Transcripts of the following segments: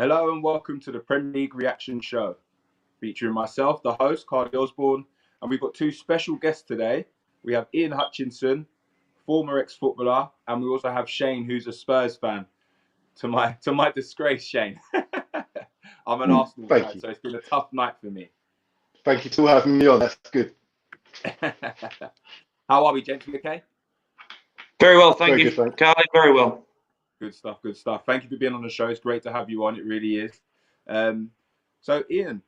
Hello and welcome to the Premier League Reaction Show, featuring myself, the host, Karleigh Osborne, and we've got two special guests today. We have Ian Hutchinson, former ex-footballer, and we also have Shane, who's a Spurs fan. To my disgrace, Shane. I'm an Arsenal fan, so it's been a tough night for me. Thank you for having me on. That's good. How are we, gents? We okay? Very well, thank you, Karleigh. Very well. Good stuff, good stuff. Thank you for being on the show. It's great to have you on. It really is. So, Ian,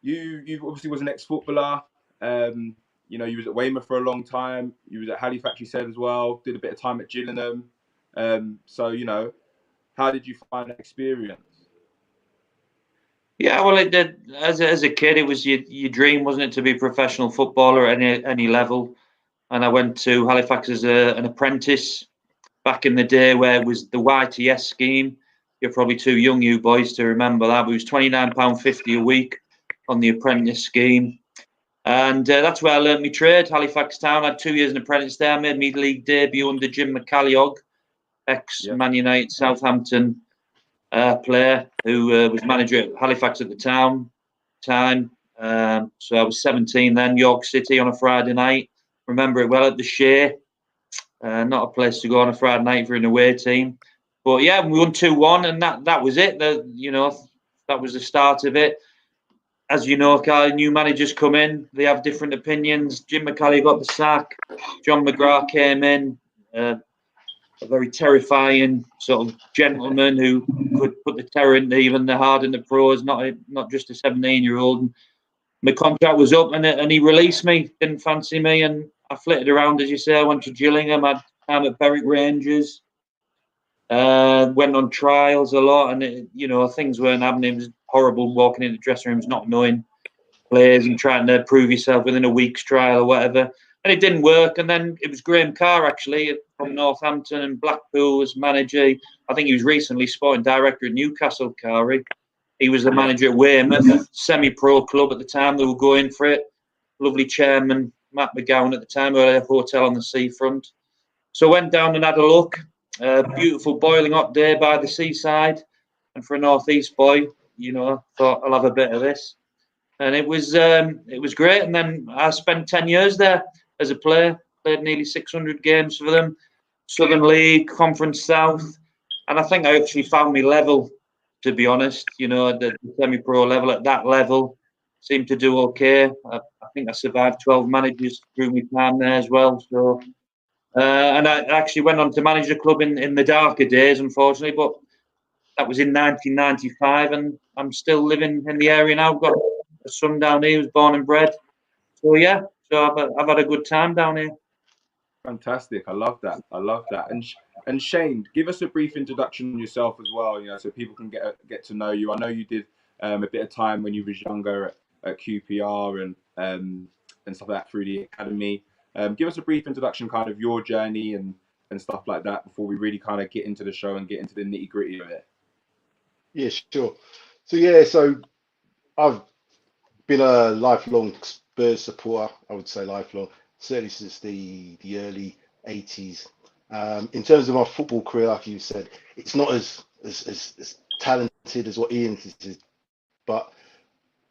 you obviously was an ex-footballer. You was at Weymouth for a long time. You was at Halifax, you said, as well. Did a bit of time at Gillingham. So, how did you find that experience? Yeah, well, as a kid, it was your dream, wasn't it, to be a professional footballer at any level? And I went to Halifax as an apprentice back in the day, where it was the YTS scheme. You're probably too young, you boys, to remember that. But it was £29.50 a week on the apprentice scheme. And that's where I learned my trade, Halifax Town. I had 2 years an apprentice there. Made my league debut under Jim McCalliog, ex-Man United, Southampton player, who was manager at Halifax at the time. So I was 17 then, York City on a Friday night. Remember it well, at the Shea. Not a place to go on a Friday night for an away team. But yeah, we won 2-1, and that was it. That was the start of it. As you know, Karleigh, new managers come in, they have different opinions. Jim McCalliog got the sack. John McGrath came in, a very terrifying sort of gentleman who could put the terror into even the hardened pros, not just a 17-year-old. My contract was up, and he released me. Didn't fancy me, and I flitted around, as you say. I went to Gillingham, had time at Berwick Rangers, went on trials a lot, and things weren't happening. It was horrible walking into dressing rooms, not knowing players and trying to prove yourself within a week's trial or whatever. And it didn't work. And then it was Graham Carr, actually, from Northampton, and Blackpool as manager. I think he was recently sporting director at Newcastle, Karleigh. He was the manager at Weymouth, semi-pro club at the time. They were going for it. Lovely chairman, Matt McGowan at the time, who had a hotel on the seafront. So went down and had a look. Beautiful boiling hot day by the seaside. And for a northeast boy, thought I'll have a bit of this. And it was great. And then I spent 10 years there as a player. Played nearly 600 games for them. Southern League, Conference South. And I think I actually found my level, to be honest. The semi-pro level, at that level, seemed to do okay. I think I survived 12 managers through my time there as well. So, and I actually went on to manage the club in the darker days, unfortunately. But that was in 1995, and I'm still living in the area now. I've got a son down here who's born and bred. So yeah, I've had a good time down here. Fantastic. I love that. And Shane, give us a brief introduction on yourself as well, so people can get to know you. I know you did a bit of time when you was younger at QPR and stuff like that through the academy. Give us a brief introduction, kind of your journey and stuff like that, before we really kind of get into the show and get into the nitty gritty of it. Yeah, sure. So I've been a lifelong Spurs supporter. I would say lifelong, certainly since the early 80s. In terms of my football career, like you said, it's not as talented as what Ian did, but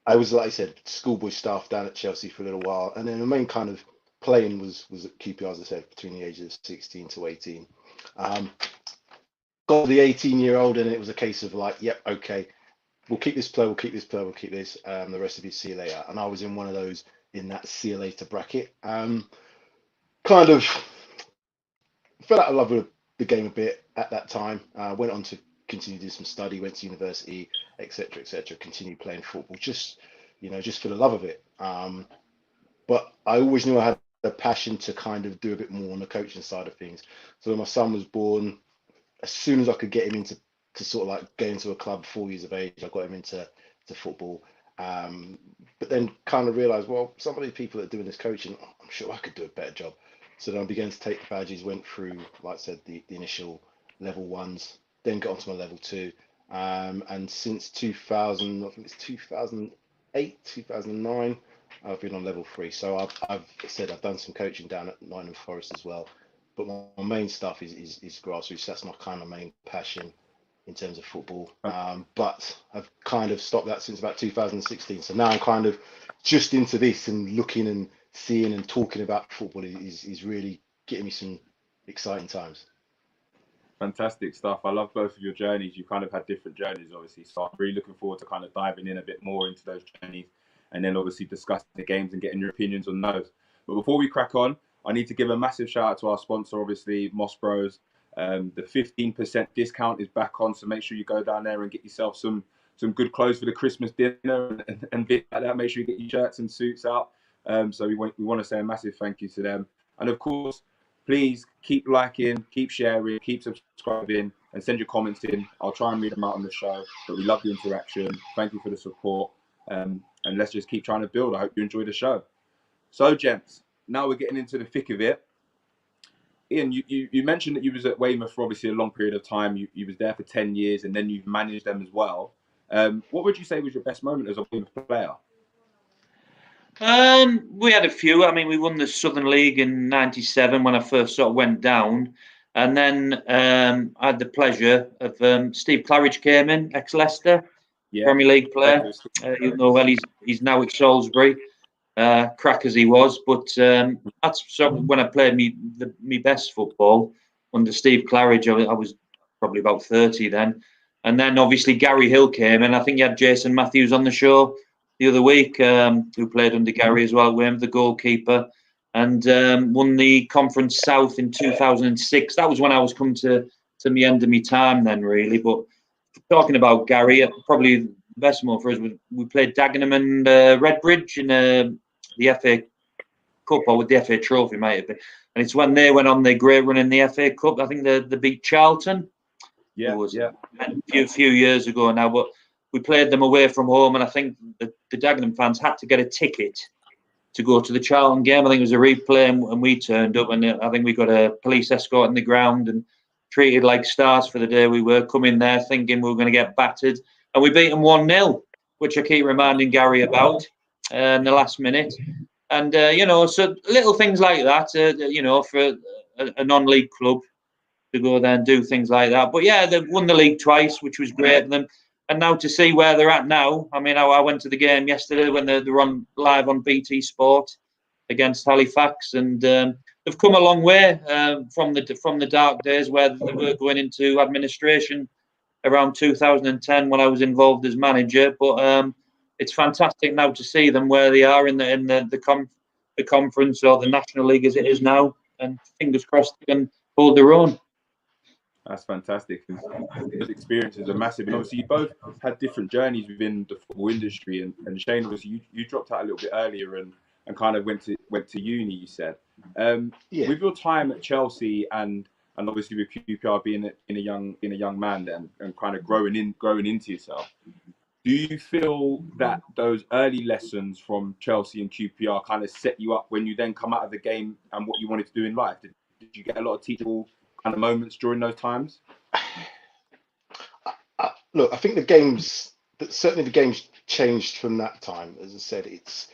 I was, like I said, schoolboy staff down at Chelsea for a little while, and then the main kind of playing was at QPR, as I said, between the ages of 16 to 18. Got the 18-year-old, and it was a case of like, yep, okay, we'll keep this player, we'll keep this player, we'll keep this. The rest of you, see you later. And I was in one of those in that see you later bracket. Kind of fell out of love with the game a bit at that time. Went on to continue to do some study, went to university, etc., etc. Continued playing football, just for the love of it. But I always knew I had a passion to kind of do a bit more on the coaching side of things. So when my son was born, as soon as I could get him into sort of like going to a club 4 years of age, I got him into football. But then kind of realized, well, some of these people that are doing this coaching, I'm sure I could do a better job. So then I began to take the badges, went through, like I said, the initial level ones, then got onto my level 2. And since 2000, I think it's 2008, 2009, I've been on level 3. So I've done some coaching down at Nottingham Forest as well. But my main stuff is grassroots. That's my kind of main passion. in terms of football. But I've kind of stopped that since about 2016. So now I'm kind of just into this, and looking and seeing and talking about football is really getting me some exciting times. Fantastic stuff. I love both of your journeys. You kind of had different journeys, obviously. So I'm really looking forward to kind of diving in a bit more into those journeys, and then obviously discussing the games and getting your opinions on those. But before we crack on, I need to give a massive shout out to our sponsor, obviously, Moss Bros. The 15% discount is back on, so make sure you go down there and get yourself some good clothes for the Christmas dinner and bit like that. Make sure you get your shirts and suits out. So we want to say a massive thank you to them. And of course, please keep liking, keep sharing, keep subscribing, and send your comments in. I'll try and read them out on the show. But we love the interaction. Thank you for the support. And let's just keep trying to build. I hope you enjoy the show. So, gents, now we're getting into the thick of it. Ian, you mentioned that you was at Weymouth for obviously a long period of time. You was there for 10 years, and then you've managed them as well. What would you say was your best moment as a Weymouth player? We had a few. I mean, we won the Southern League in '97 when I first sort of went down, and then I had the pleasure of Steve Claridge came in, ex-Leicester, Premier League player. Even though he's now at Salisbury, crack as he was. But that's sort of when I played me best football under Steve Claridge. I was probably about 30 then, and then obviously Gary Hill came in. I think you had Jason Matthews on the show the other week, who played under Gary as well, Wim, the goalkeeper, and won the Conference South in 2006. That was when I was coming to the end of my time then, really. But talking about Gary, probably the best moment for us was we played Dagenham and Redbridge in the FA Cup, or with the FA Trophy, might have been. And it's when they went on their great run in the FA Cup. I think they beat Charlton. A few years ago now, but we played them away from home, and I think the Dagenham fans had to get a ticket to go to the Charlton game. I think it was a replay, and we turned up, and I think we got a police escort in the ground and treated like stars for the day. We were coming there thinking we were going to get battered, and we beat them 1-0, which I keep reminding Gary about in the last minute. And, so little things like that, for a non-league club to go there and do things like that. But yeah, they won the league twice, which was great for them. And now to see where they're at now, I mean, I went to the game yesterday when they were on live on BT Sport against Halifax, and they've come a long way from the dark days where they were going into administration around 2010 when I was involved as manager. But it's fantastic now to see them where they are in the conference, or the National League as it is now, and fingers crossed they can hold their own. That's fantastic. Those experiences are massive, and obviously you both had different journeys within the football industry. And Shane, obviously you dropped out a little bit earlier and kind of went to uni. You said, with your time at Chelsea and obviously with QPR being a young man then, and kind of growing into yourself, do you feel that those early lessons from Chelsea and QPR kind of set you up when you then come out of the game and what you wanted to do in life? Did you get a lot of teachable kind of moments during those times? Look, I think the games changed from that time. As I said, it's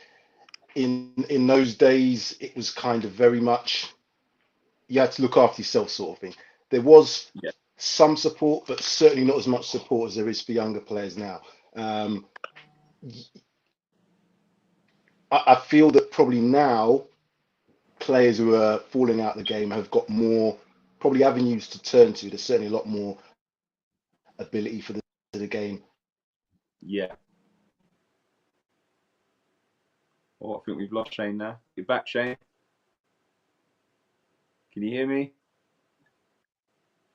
in those days it was kind of very much you had to look after yourself, sort of thing. There was some support, but certainly not as much support as there is for younger players now. I feel that probably now players who are falling out of the game have got more probably avenues to turn to. There's certainly a lot more ability for the game. Yeah. Oh, I think we've lost Shane now. You're back, Shane. Can you hear me?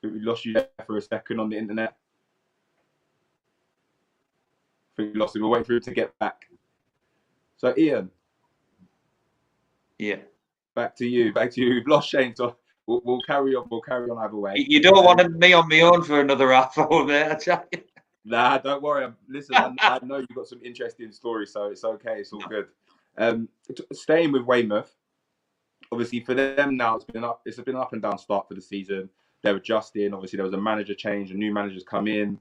I think we lost you there for a second on the internet. I think we lost him. We'll wait for him to get back. So, Ian. Yeah. Back to you. We've lost Shane, so we'll carry on. We'll carry on either way. You don't want me on my own for another half hour, mate, I tell you. Nah, don't worry. Listen, I know you've got some interesting stories, so it's okay. It's all good. Staying with Weymouth, obviously for them now, it's been an up and down start for the season. They're adjusting. Obviously, there was a manager change, and new managers come in.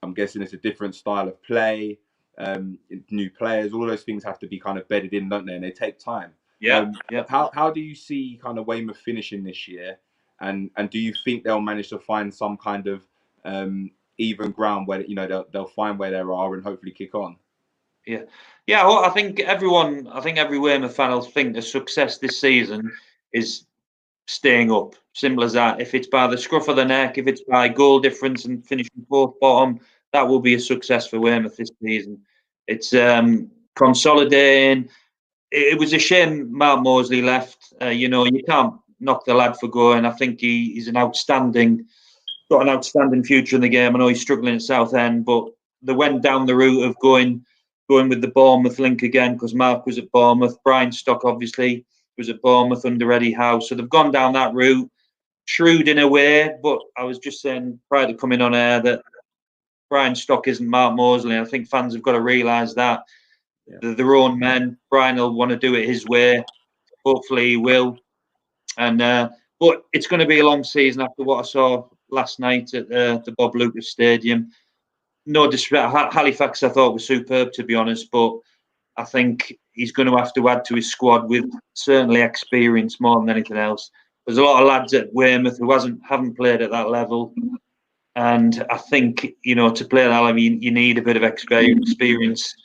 I'm guessing it's a different style of play, new players. All those things have to be kind of bedded in, don't they? And they take time. Yeah. How do you see kind of Weymouth finishing this year, and do you think they'll manage to find some kind of even ground where they'll find where they are and hopefully kick on. Yeah, yeah. Well, I think every Weymouth fan will think the success this season is staying up. Simple as that. If it's by the scruff of the neck, if it's by goal difference and finishing fourth bottom, that will be a success for Weymouth this season. It's consolidating. It was a shame Mark Mosley left. You can't knock the lad for going. I think he's got an outstanding future in the game. I know he's struggling at Southend, but they went down the route of going with the Bournemouth link again because Mark was at Bournemouth. Brian Stock obviously was at Bournemouth under Eddie Howe, so they've gone down that route. Shrewd in a way, but I was just saying prior to coming on air that Brian Stock isn't Mark Mosley. I think fans have got to realise that. Yeah. They're their own men. Brian will want to do it his way. Hopefully he will. And but it's going to be a long season after what I saw last night at the Bob Lucas Stadium. No disrespect, Halifax I thought was superb, to be honest, but I think he's going to have to add to his squad with certainly experience more than anything else. There's a lot of lads at Weymouth who haven't played at that level, and I think to play at that level you need a bit of experience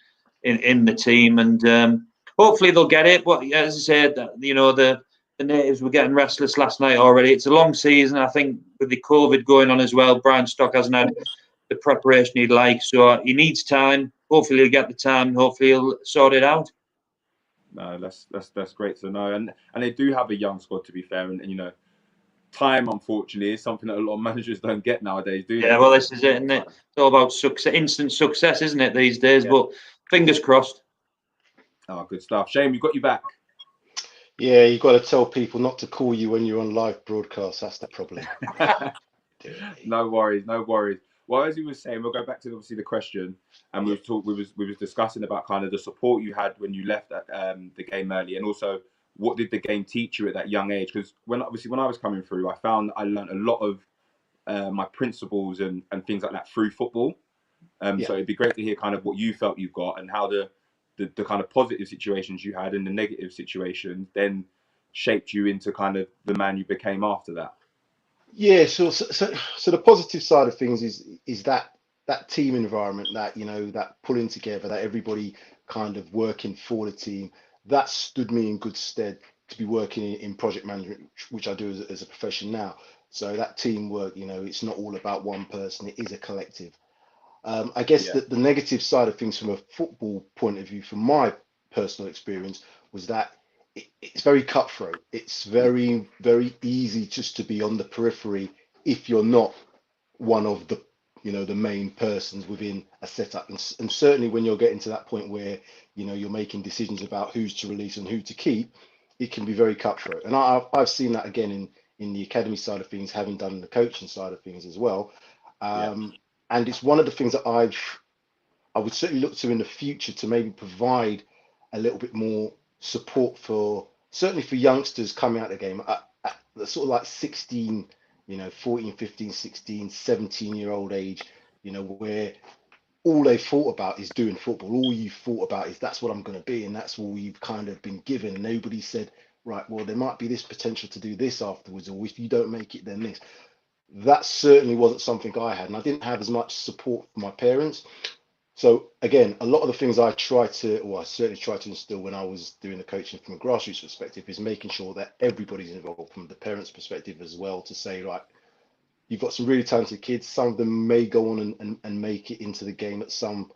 in the team, and hopefully they'll get it. But as I said, the natives were getting restless last night already. It's a long season. I think with the COVID going on as well, Brian Stock hasn't had the preparation he'd like, so he needs time. Hopefully he'll get the time. Hopefully he'll sort it out. No, that's great to know. And they do have a young squad, to be fair. And time, unfortunately, is something that a lot of managers don't get nowadays, do they? Yeah, well, this is it, isn't it? It's all about success, instant success, isn't it, these days? Yeah. But fingers crossed. Oh, good stuff. Shane, we got you back. Yeah, you've got to tell people not to call you when you're on live broadcast. That's the problem. No worries. Well, as you were saying, we'll go back to obviously the question, and we was discussing about kind of the support you had when you left the game early, and also what did the game teach you at that young age? Because when I was coming through, I found I learned a lot of my principles and things like that through football. So it'd be great to hear kind of what you felt you got and how the kind of positive situations you had and the negative situations then shaped you into kind of the man you became after that. Yeah, so the positive side of things is that team environment, that that pulling together, that everybody kind of working for the team, that stood me in good stead to be working in project management, which I do as a profession now. So that teamwork, it's not all about one person; it is a collective. I guess that the negative side of things from a football point of view, from my personal experience, was that it's very cutthroat. It's very, very easy just to be on the periphery if you're not one of the, the main persons within a setup. And certainly when you're getting to that point where, you're making decisions about who's to release and who to keep, it can be very cutthroat. And I've seen that again in the academy side of things, having done the coaching side of things as well. And it's one of the things that I would certainly look to in the future to maybe provide a little bit more support certainly for youngsters coming out of the game at the sort of like 16, 14, 15, 16, 17-year-old age, where all they thought about is doing football. All you thought about is that's what I'm going to be, and that's all you've kind of been given. Nobody said, right, well, there might be this potential to do this afterwards, or if you don't make it, then this. That certainly wasn't something I had, and I didn't have as much support from my parents. So again, a lot of the things I certainly tried to instill when I was doing the coaching from a grassroots perspective is making sure that everybody's involved from the parents' perspective as well, to say, right, you've got some really talented kids. Some of them may go on and make it into the game at some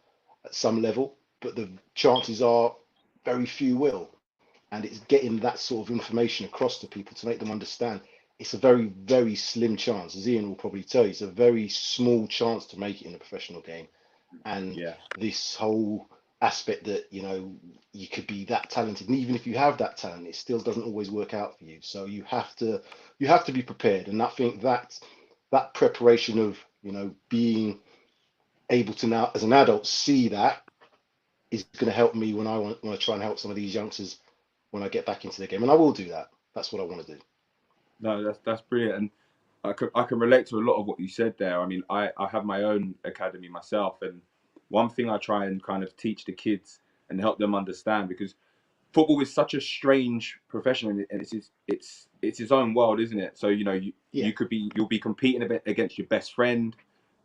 level, but the chances are very few will. And it's getting that sort of information across to people to make them understand it's a very, very slim chance. As Ian will probably tell you, it's a very small chance to make it in a professional game. And this whole aspect that, you could be that talented, and even if you have that talent, it still doesn't always work out for you. So you have to be prepared. And I think that preparation of, being able to now as an adult see that is going to help me when I want to try and help some of these youngsters when I get back into the game. And I will do that. That's what I want to do. No, that's brilliant. And I can relate to a lot of what you said there. I mean, I have my own academy myself, and one thing I try and kind of teach the kids and help them understand, because football is such a strange profession, and it's its own world, isn't it? So you'll be competing a bit against your best friend.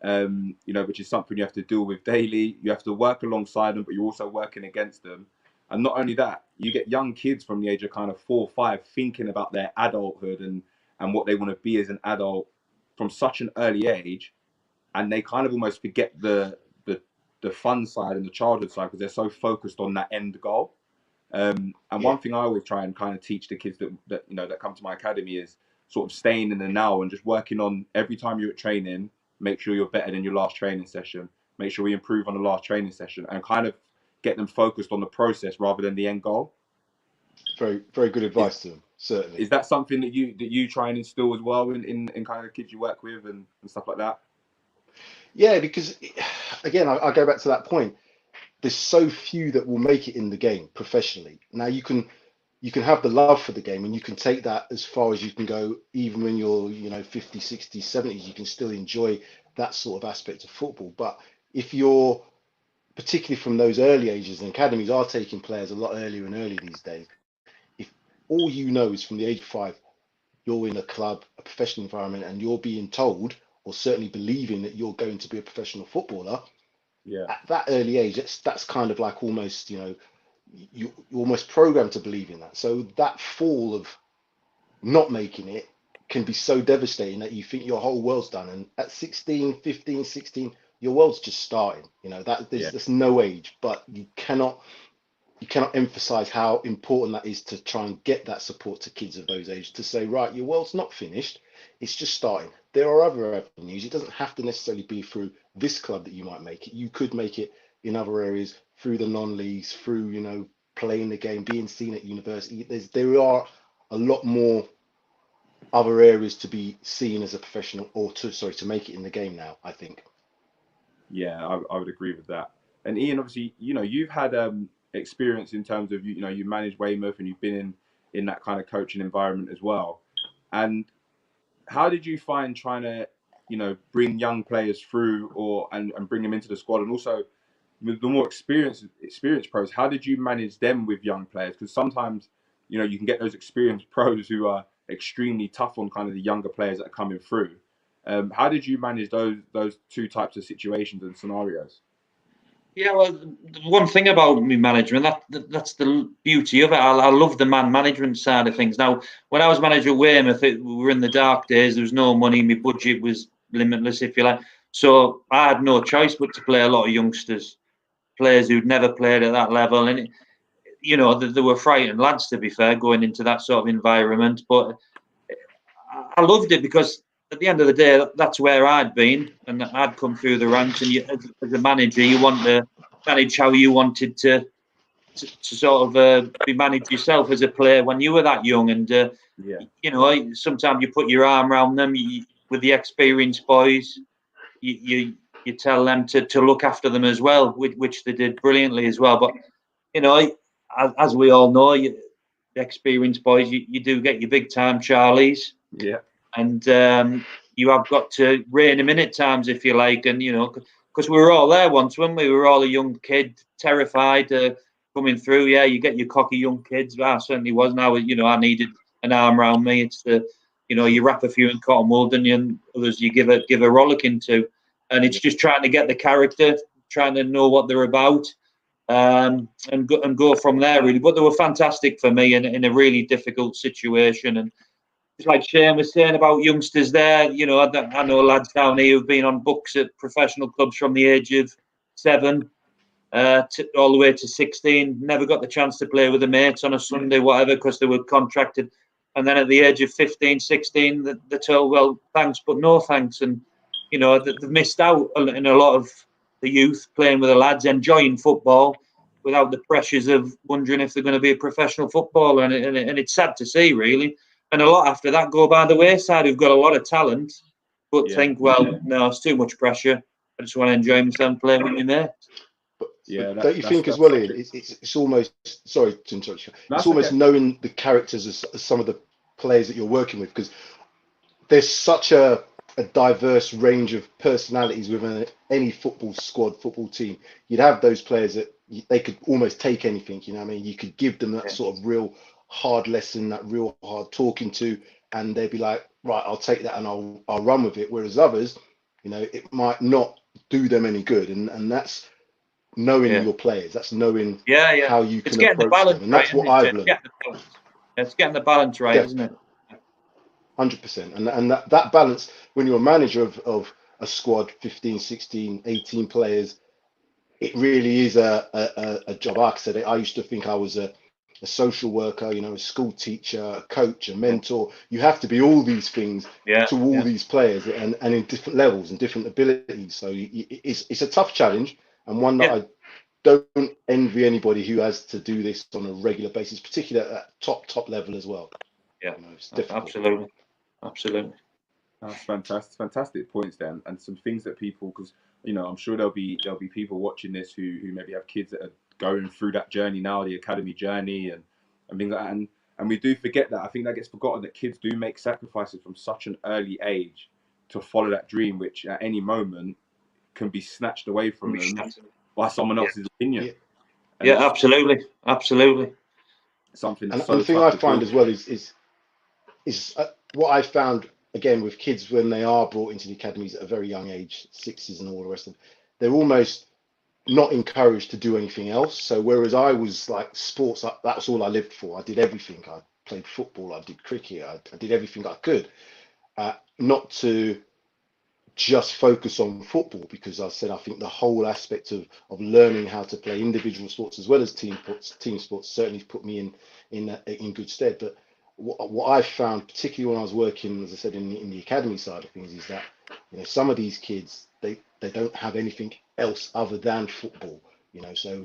you know, which is something you have to deal with daily. You have to work alongside them, but you're also working against them. And not only that, you get young kids from the age of kind of 4 or 5 thinking about their adulthood and what they want to be as an adult from such an early age, and they kind of almost forget the fun side and the childhood side because they're so focused on that end goal. And one thing I always try and kind of teach the kids that you know that come to my academy is sort of staying in the now and just working on every time you're at training, make sure you're better than your last training session. Make sure we improve on the last training session and kind of get them focused on the process rather than the end goal. Very, very good advice to them, certainly. Is that something that you try and instill as well in kind of the kids you work with and stuff like that? Yeah, because again, I go back to that point. There's so few that will make it in the game professionally. Now you can have the love for the game and you can take that as far as you can go, even when you're, you know, 50, 60, 70s, you can still enjoy that sort of aspect of football. But if you're, particularly from those early ages, and academies are taking players a lot earlier and earlier these days, if all you know is from the age of 5, you're in a club, a professional environment, and you're being told, or certainly believing that you're going to be a professional footballer, at that early age, that's kind of like almost, you know, you're almost programmed to believe in that. So that fall of not making it can be so devastating that you think your whole world's done. And at 16, 15, 16, your world's just starting. You know, there's no age, but you cannot emphasize how important that is to try and get that support to kids of those ages to say, right, your world's not finished, it's just starting. There are other avenues. It doesn't have to necessarily be through this club that you might make it. You could make it in other areas, through the non-leagues, through, you know, playing the game, being seen at university. There are a lot more other areas to be seen as a professional, or to make it in the game now, I think. Yeah, I would agree with that. And Ian, obviously, you know, you've had experience in terms of you know you managed Weymouth and you've been in that kind of coaching environment as well. And how did you find trying to, you know, bring young players through and bring them into the squad, and also with the more experienced pros, how did you manage them with young players? Because sometimes, you know, you can get those experienced pros who are extremely tough on kind of the younger players that are coming through. How did you manage those two types of situations and scenarios? Yeah, well, the one thing about me management, that's the beauty of it. I love the man management side of things. Now, when I was manager at Weymouth, we were in the dark days. There was no money. My budget was limitless, if you like. So I had no choice but to play a lot of youngsters, players who'd never played at that level. And, you know, they were frightened lads, to be fair, going into that sort of environment. But I loved it because at the end of the day, that's where I'd been, and I'd come through the ranks. And as a manager, you want to manage how you wanted to sort of be managed yourself as a player when you were that young. And you know, sometimes you put your arm around them with the experienced boys. You tell them to look after them as well, which they did brilliantly as well. But you know, as we all know, the experienced boys, you do get your big time Charlies. Yeah. And you have got to rein them in at times, if you like. And, you know, because we were all there once, when we were all a young kid, terrified coming through. Yeah, you get your cocky young kids. I certainly was. Now, you know, I needed an arm around me. It's you know, you wrap a few in cotton wool, and others you give a rollicking to. And it's just trying to get the character, trying to know what they're about. And go from there, really. But they were fantastic for me in a really difficult situation. And it's like Shane was saying about youngsters there. You know, I know lads down here who've been on books at professional clubs from the age of 7 all the way to 16. Never got the chance to play with the mates on a Sunday, whatever, because they were contracted. And then at the age of 15, 16, they're told, well, thanks, but no thanks. And, you know, they've missed out in a lot of the youth playing with the lads, enjoying football without the pressures of wondering if they're going to be a professional footballer. And it's sad to see, really. And a lot after that go by the wayside who've got a lot of talent, but think, well, no, it's too much pressure. I just want to enjoy myself and play with my mates. But don't you think as well, Ian, it's almost, sorry to interrupt you, it's almost knowing the characters as some of the players that you're working with, because there's such a diverse range of personalities within any football squad, football team. You'd have those players that they could almost take anything, you know what I mean? You could give them that sort of real hard lesson, that real hard talking to, and they'd be like, right, I'll take that and I'll run with it. Whereas others, you know, it might not do them any good. And that's knowing your players. That's knowing how you can approach them. And that's what I've learned. It's getting the balance right, isn't it? 100%. And that balance, when you're a manager of a squad, 15, 16, 18 players, it really is a job. Like I said, I used to think I was a social worker, you know, a school teacher, a coach, a mentor. You have to be all these things to all these players, and in different levels and different abilities. So it's a tough challenge, and one that I don't envy anybody who has to do this on a regular basis, particularly at that top level as well. Yeah, you know, it's difficult. Absolutely. That's fantastic points then, and some things that people, because you know, I'm sure there'll be people watching this who maybe have kids that are going through that journey now, the academy journey, and things like that, and we do forget that. I think that gets forgotten, that kids do make sacrifices from such an early age to follow that dream, which at any moment can be snatched away from them by someone else's opinion. Yeah, absolutely. Something. And the thing I find as well is what I found again with kids when they are brought into the academies at a very young age, sixes and all the rest of them, they're almost not encouraged to do anything else. So whereas I was like sports, that's all I lived for. I did everything. I played football, I did cricket, I did everything I could, not to just focus on football, because I think the whole aspect of learning how to play individual sports as well as team sports certainly put me in good stead. But what I found, particularly when I was working, as I said, in the academy side of things, is that, you know, some of these kids, they don't have anything else other than football, you know. So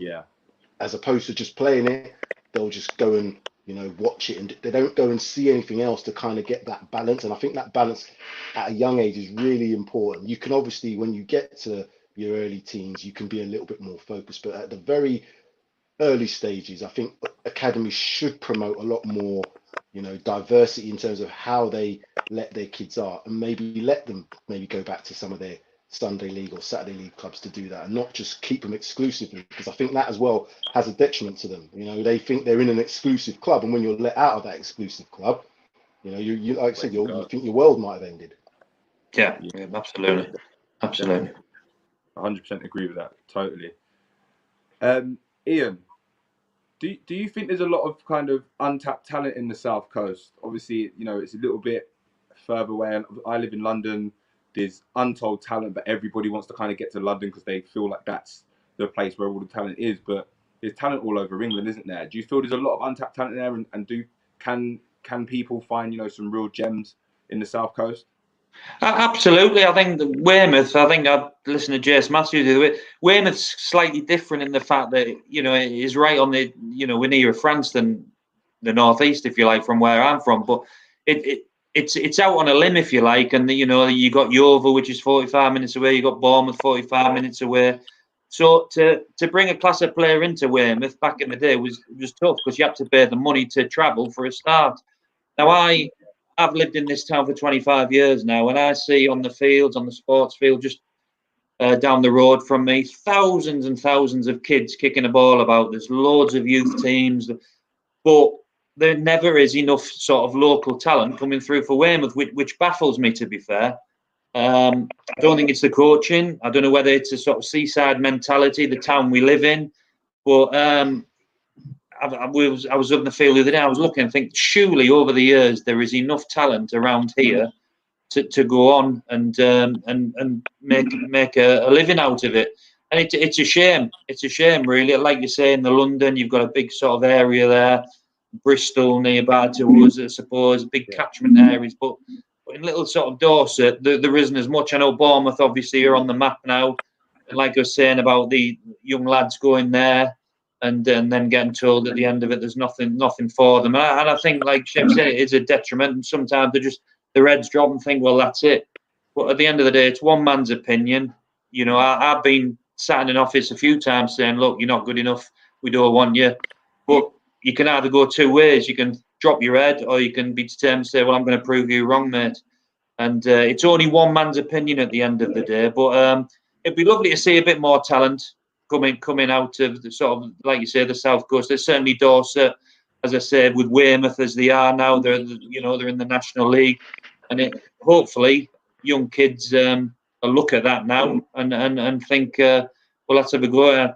as opposed to just playing it, they'll just go and, you know, watch it, and they don't go and see anything else to kind of get that balance. And I think that balance at a young age is really important. You can obviously, when you get to your early teens, you can be a little bit more focused, but at the very early stages, I think academies should promote a lot more, you know, diversity in terms of how they let their kids are, and maybe let them maybe go back to some of their Sunday league or Saturday league clubs to do that, and not just keep them exclusively, because I think that as well has a detriment to them. You know, they think they're in an exclusive club, and when you're let out of that exclusive club, you know, you like I said, you think your world might have ended. Yeah, absolutely. 100% agree with that, totally. Ian, do you think there's a lot of kind of untapped talent in the South Coast? Obviously, you know, it's a little bit further away. I live in London. There's untold talent, but everybody wants to kind of get to London because they feel like that's the place where all the talent is. But there's talent all over England, isn't there? Do you feel there's a lot of untapped talent there, and can people find, you know, some real gems in the South Coast? Absolutely. I think Weymouth, I listened to Jace Matthews the other way. Weymouth's slightly different in the fact that, you know, it is right on the, you know, we're nearer France than the northeast, if you like, from where I'm from. But it's out on a limb, if you like. And, you know, you got Yeovil, which is 45 minutes away. You got Bournemouth, 45 minutes away. So to bring a class of player into Weymouth back in the day was tough, because you had to pay the money to travel for a start. Now, I've lived in this town for 25 years now, and I see on the fields, on the sports field, just down the road from me, thousands and thousands of kids kicking a ball about. There's loads of youth teams, but there never is enough sort of local talent coming through for Weymouth, which baffles me, to be fair. I don't think it's the coaching. I don't know whether it's a sort of seaside mentality, the town we live in, but I was up in the field the other day. I was looking and think, surely over the years there is enough talent around here to go on and make a living out of it. And it's a shame. It's a shame, really. Like you say, in the London, you've got a big sort of area there, Bristol nearby to us, I suppose, big catchment areas. But in little sort of Dorset, there isn't as much. I know Bournemouth obviously are on the map now. And like I was saying about the young lads going there, and then getting told at the end of it there's nothing for them. And I think, like Shep said, it is a detriment. And sometimes their heads drop and think, well, that's it. But at the end of the day, it's one man's opinion. You know, I've been sat in an office a few times saying, look, you're not good enough. We don't want you. But you can either go two ways. You can drop your head, or you can be determined to say, well, I'm going to prove you wrong, mate. And it's only one man's opinion at the end of the day. But it'd be lovely to see a bit more talent coming out of the sort of, like you say, the South Coast. There's certainly Dorset, as I said, with Weymouth as they are now. They're in the National League, and hopefully young kids look at that now and think, well, let's have a go.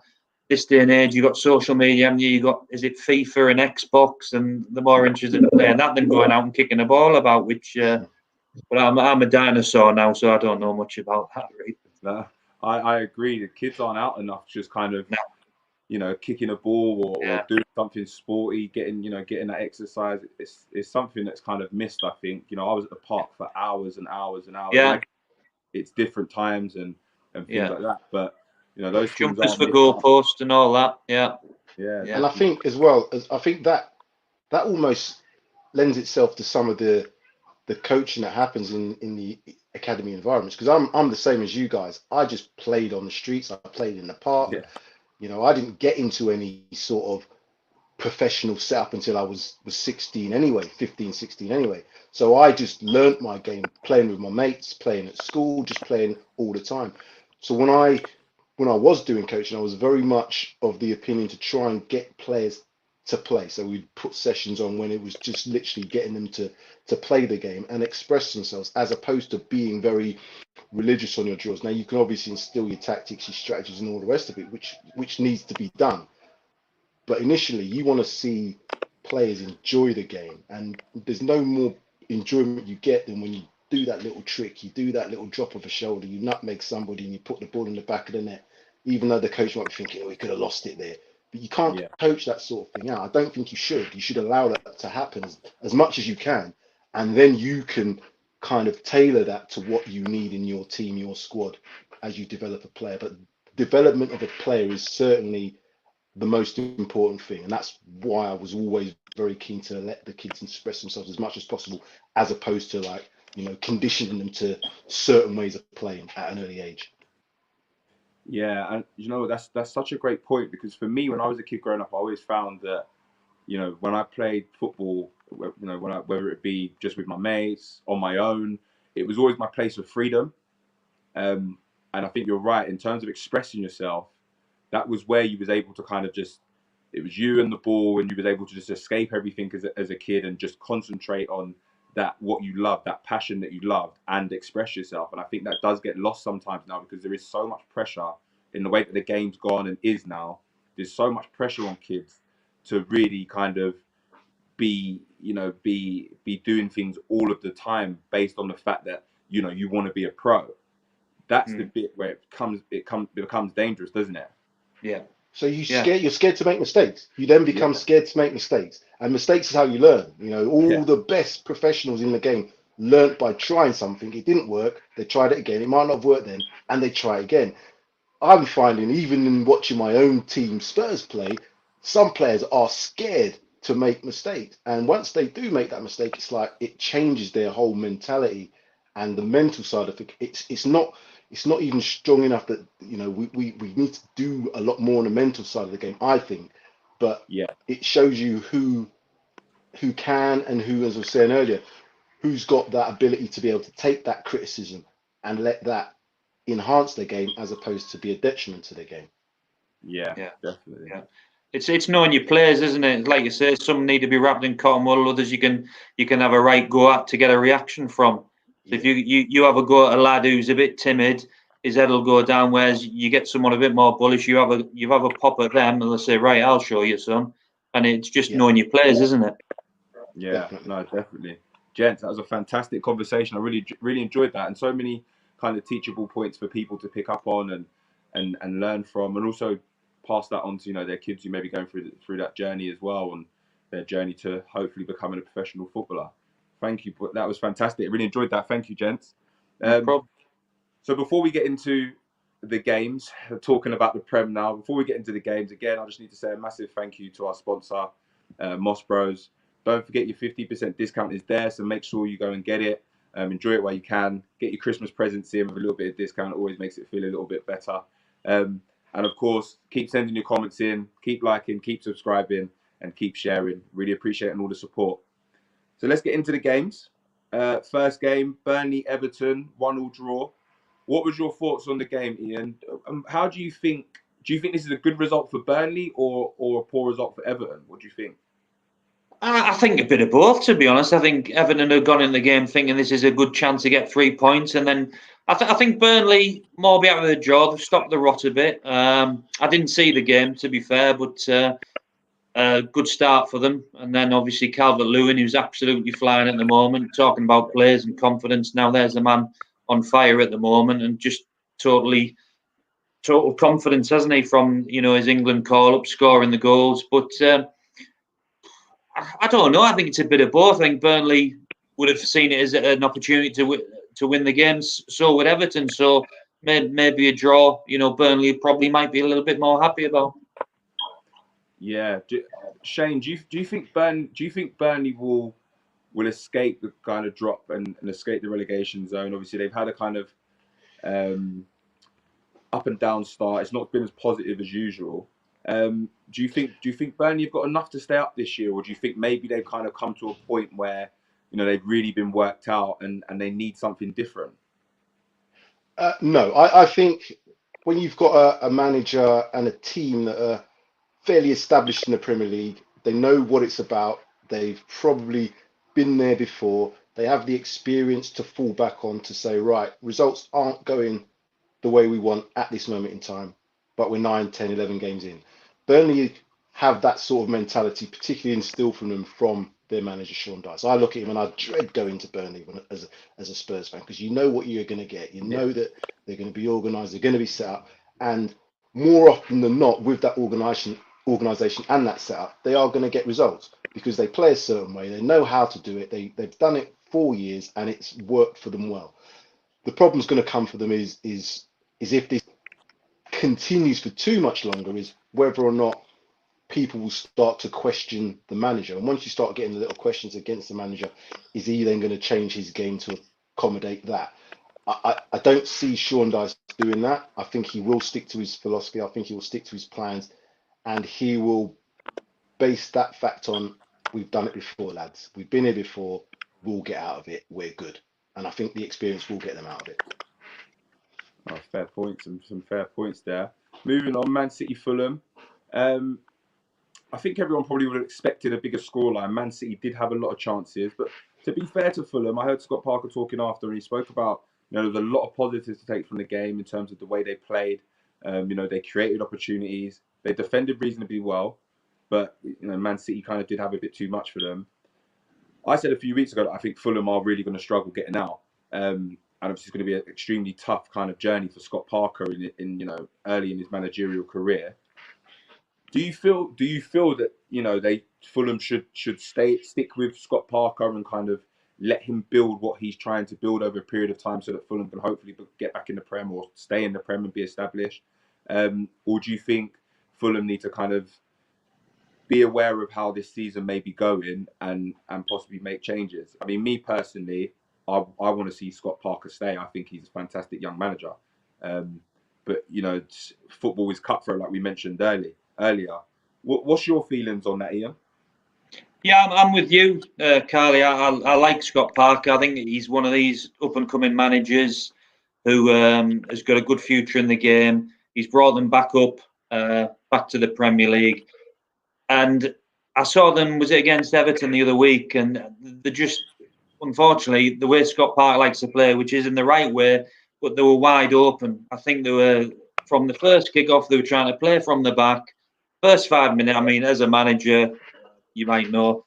This day and age, you've got social media, haven't you? You got, is it FIFA and Xbox, and they're more interested in playing that than going out and kicking a ball about. Which, but I'm a dinosaur now, so I don't know much about that. Really. No, I agree. The kids aren't out enough, just kind of, No. you know, kicking a ball or doing something sporty, getting that exercise. It's something that's kind of missed, I think. You know, I was at the park for hours and hours and hours. Yeah. It's different times and things like that. But, you know, those things jumpers are for goalpost and all that. Yeah. And I think as well, I think that almost lends itself to some of the coaching that happens in the academy environments, because I'm the same as you guys. I just played on the streets. I played in the park. Yeah. You know, I didn't get into any sort of professional setup until I was 16 anyway, 15, 16 anyway. So I just learnt my game playing with my mates, playing at school, just playing all the time. So when I was doing coaching, I was very much of the opinion to try and get players to play. So we'd put sessions on when it was just literally getting them to play the game and express themselves, as opposed to being very religious on your drills. Now you can obviously instill your tactics, your strategies, and all the rest of it, which needs to be done. But initially, you want to see players enjoy the game, and there's no more enjoyment you get than when you do that little trick, you do that little drop of a shoulder, you nutmeg somebody, and you put the ball in the back of the net, even though the coach might be thinking, oh, he could have lost it there. But you can't coach that sort of thing out. I don't think you should. You should allow that to happen as much as you can, and then you can kind of tailor that to what you need in your team, your squad, as you develop a player. But development of a player is certainly the most important thing, and that's why I was always very keen to let the kids express themselves as much as possible, as opposed to, like, you know, conditioning them to certain ways of playing at an early age. Yeah, and you know, that's such a great point, because for me, when I was a kid growing up, I always found that, you know, when I played football, you know, whether it be just with my mates, on my own, it was always my place of freedom. And I think you're right in terms of expressing yourself. That was where you was able to kind of just, it was you and the ball, and you was able to just escape everything as a kid and just concentrate on that, what you love, that passion that you loved, and express yourself. And I think that does get lost sometimes now, because there is so much pressure in the way that the game's gone and is now. There's so much pressure on kids to really kind of be, you know, be doing things all of the time based on the fact that, you know, you want to be a pro. That's the bit where it becomes dangerous, doesn't it? Yeah. So you're scared to make mistakes. You then become scared to make mistakes, and mistakes is how you learn. You know, all the best professionals in the game learnt by trying something. It didn't work. They tried it again. It might not have worked then, and they try again. I'm finding, even in watching my own team Spurs play, some players are scared to make mistakes, and once they do make that mistake, it's like it changes their whole mentality and the mental side of it. It's not even strong enough that, you know, we need to do a lot more on the mental side of the game, I think. But it shows you who can, and who, as I was saying earlier, who's got that ability to be able to take that criticism and let that enhance their game, as opposed to be a detriment to their game. Yeah, definitely. Yeah. It's knowing your players, isn't it? Like you say, some need to be wrapped in cotton wool, others you can have a right go at to get a reaction from. So if you have a go at a lad who's a bit timid, his head will go down. Whereas you get someone a bit more bullish, you have a pop at them, and they'll say, right, I'll show you, son. And it's just knowing your players, isn't it? Yeah, Definitely. no, definitely. Gents, that was a fantastic conversation. I really enjoyed that, and so many kind of teachable points for people to pick up on and learn from, and also pass that on to, you know, their kids who may be going through that journey as well, and their journey to hopefully becoming a professional footballer. Thank you. That was fantastic. I really enjoyed that. Thank you, gents. No problem. So before we get into the games, talking about the Prem now, before we get into the games, again, I just need to say a massive thank you to our sponsor, Moss Bros. Don't forget your 50% discount is there, so make sure you go and get it. Enjoy it while you can. Get your Christmas presents in with a little bit of discount. It always makes it feel a little bit better. And of course, keep sending your comments in, keep liking, keep subscribing, and keep sharing. Really appreciating all the support. So let's get into the games. First game, Burnley-Everton, 1-1 draw. What was your thoughts on the game, Ian? How do you think? Do you think this is a good result for Burnley or a poor result for Everton? What do you think? I think a bit of both, to be honest. I think Everton have gone in the game thinking this is a good chance to get 3 points, and then I think Burnley more be out of the draw. They've stopped the rot a bit. I didn't see the game, to be fair, but good start for them. And then obviously Calvert-Lewin, who's absolutely flying at the moment, talking about players and confidence. Now there's a man on fire at the moment, and just total confidence, hasn't he, from his England call-up, scoring the goals. But I don't know. I think it's a bit of both. I think Burnley would have seen it as an opportunity to win the games. So would Everton. So maybe a draw. Burnley probably might be a little bit more happy about. Yeah, Shane, do you think Burnley will escape the kind of drop and escape the relegation zone? Obviously, they've had a kind of up and down start. It's not been as positive as usual. Do you think Burnley have got enough to stay up this year, or do you think maybe they've kind of come to a point where they've really been worked out and they need something different? No, I think when you've got a manager and a team that are fairly established in the Premier League, they know what it's about. They've probably been there before. They have the experience to fall back on to say, right, results aren't going the way we want at this moment in time, but we're 9, 10, 11 games in. Burnley have that sort of mentality, particularly instilled from them from their manager, Sean Dyche. I look at him and I dread going to Burnley as a Spurs fan, because you know what you're going to get. You know that they're going to be organised, they're going to be set up, and more often than not, with that organisation and that setup, they are going to get results because they play a certain way. They know how to do it. They've done it 4 years and it's worked for them well. The problem's going to come for them is if this continues for too much longer, is whether or not people will start to question the manager. And once you start getting the little questions against the manager, is he then going to change his game to accommodate that? I don't see Sean Dyche doing that. I think he will stick to his philosophy. I think he will stick to his plans, and he will base that fact on, we've done it before, lads. We've been here before. We'll get out of it. We're good. And I think the experience will get them out of it. Oh, fair points, some fair points there. Moving on, Man City Fulham. I think everyone probably would have expected a bigger scoreline. Man City did have a lot of chances, but to be fair to Fulham, I heard Scott Parker talking after, and he spoke about there was a lot of positives to take from the game in terms of the way they played. They created opportunities, they defended reasonably well, but Man City kind of did have a bit too much for them. I said a few weeks ago that I think Fulham are really going to struggle getting out. And obviously it's going to be an extremely tough kind of journey for Scott Parker in early in his managerial career. Do you feel that Fulham should stick with Scott Parker and kind of let him build what he's trying to build over a period of time, so that Fulham can hopefully get back in the Prem or stay in the Prem and be established? Or do you think Fulham need to kind of be aware of how this season may be going and possibly make changes? I mean, me personally, I want to see Scott Parker stay. I think he's a fantastic young manager. But football is cutthroat, like we mentioned earlier. What's your feelings on that, Ian? Yeah, I'm with you, Karleigh. I like Scott Parker. I think he's one of these up-and-coming managers who has got a good future in the game. He's brought them back to the Premier League. And I saw them, was it against Everton the other week, and they're just, unfortunately, the way Scott Parker likes to play, which is in the right way, but they were wide open. I think they were, from the first kick-off, they were trying to play from the back. First 5 minutes, I mean, as a manager, you might know,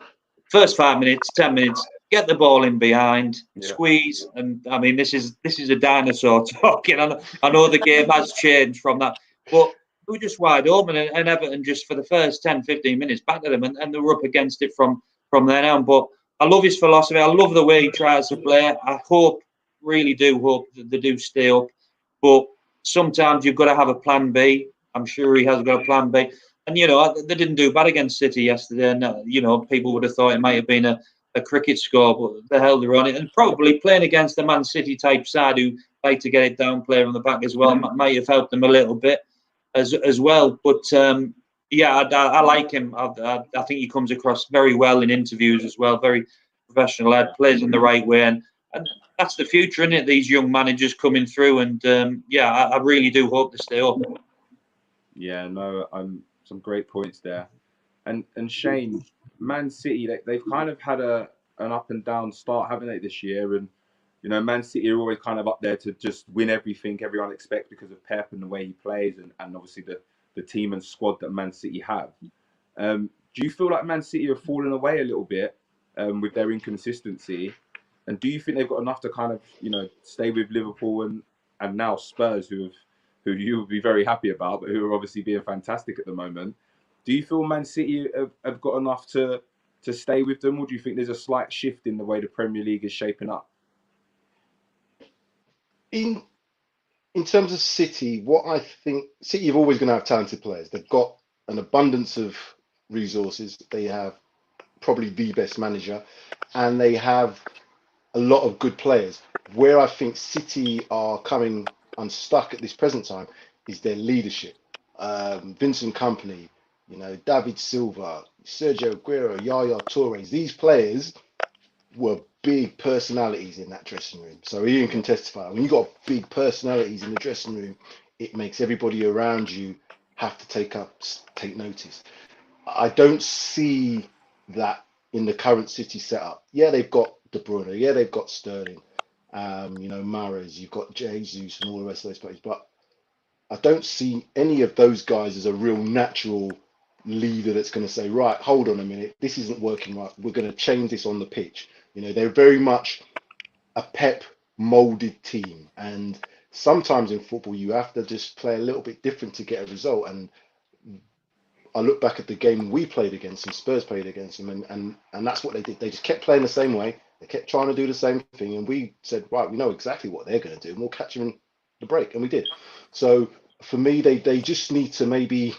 first 5 minutes, 10 minutes, get the ball in behind, squeeze, and I mean, this is a dinosaur talking. I know the game has changed from that, but we were just wide open, and Everton just for the first 10, 15 minutes back to them, and they were up against it from there on. But I love his philosophy. I love the way he tries to play. I really do hope that they do stay up. But sometimes you've got to have a plan B. I'm sure he has got a plan B. And, they didn't do bad against City yesterday. And, people would have thought it might have been a cricket score, but they held their own. And probably playing against the Man City type side who like to get it down, player on the back as well, might have helped them a little bit as well. But, I like him. I think he comes across very well in interviews as well. Very professional lad, plays in the right way. And that's the future, isn't it? These young managers coming through. And, I really do hope they stay up. Yeah, no, some great points there. And Shane, Man City, they've kind of had an up and down start, haven't they, this year? And you know, Man City are always kind of up there to just win everything everyone expects because of Pep and the way he plays, and obviously the team and squad that Man City have. Do you feel like Man City have fallen away a little bit with their inconsistency? And do you think they've got enough to kind of, you know, stay with Liverpool and now Spurs, who you would be very happy about, but who are obviously being fantastic at the moment? Do you feel Man City have got enough to stay with them, or do you think there's a slight shift in the way the Premier League is shaping up? In terms of City, what I think, City are always going to have talented players. They've got an abundance of resources. They have probably the best manager, and they have a lot of good players. Where I think City are coming unstuck at this present time is their leadership. Vincent Kompany, you know, David Silva, Sergio Aguero, Yaya Toure. These players were big personalities in that dressing room. So Ian can testify. When you've got big personalities in the dressing room, it makes everybody around you have to take notice. I don't see that in the current City setup. Yeah, they've got De Bruyne. Yeah, they've got Sterling. You know, Mahrez. You've got Jesus and all the rest of those players. But I don't see any of those guys as a real natural leader that's going to say, right, hold on a minute, this isn't working right. We're going to change this on the pitch. You know, they're very much a Pep molded team. And sometimes in football, you have to just play a little bit different to get a result. And I look back at the game we played against them, Spurs played against them, and that's what they did. They just kept playing the same way. They kept trying to do the same thing. And we said, right, we know exactly what they're going to do, and we'll catch them in the break. And we did. So for me, they just need to maybe,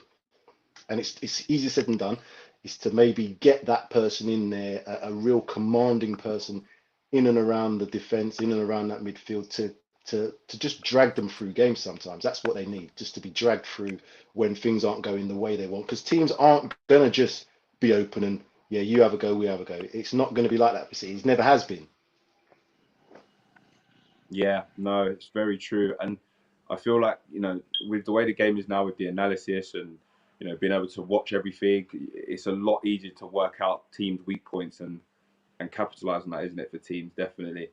and it's easier said than done, is to maybe get that person in there, a real commanding person in and around the defence, in and around that midfield to just drag them through games sometimes. That's what they need, just to be dragged through when things aren't going the way they want. Because teams aren't going to just be open and, yeah, you have a go, we have a go. It's not going to be like that for City. It never has been. Yeah, no, it's very true. And I feel like, you know, with the way the game is now with the analysis and, you know, being able to watch everything, it's a lot easier to work out teams' weak points and capitalise on that, isn't it, for teams, definitely.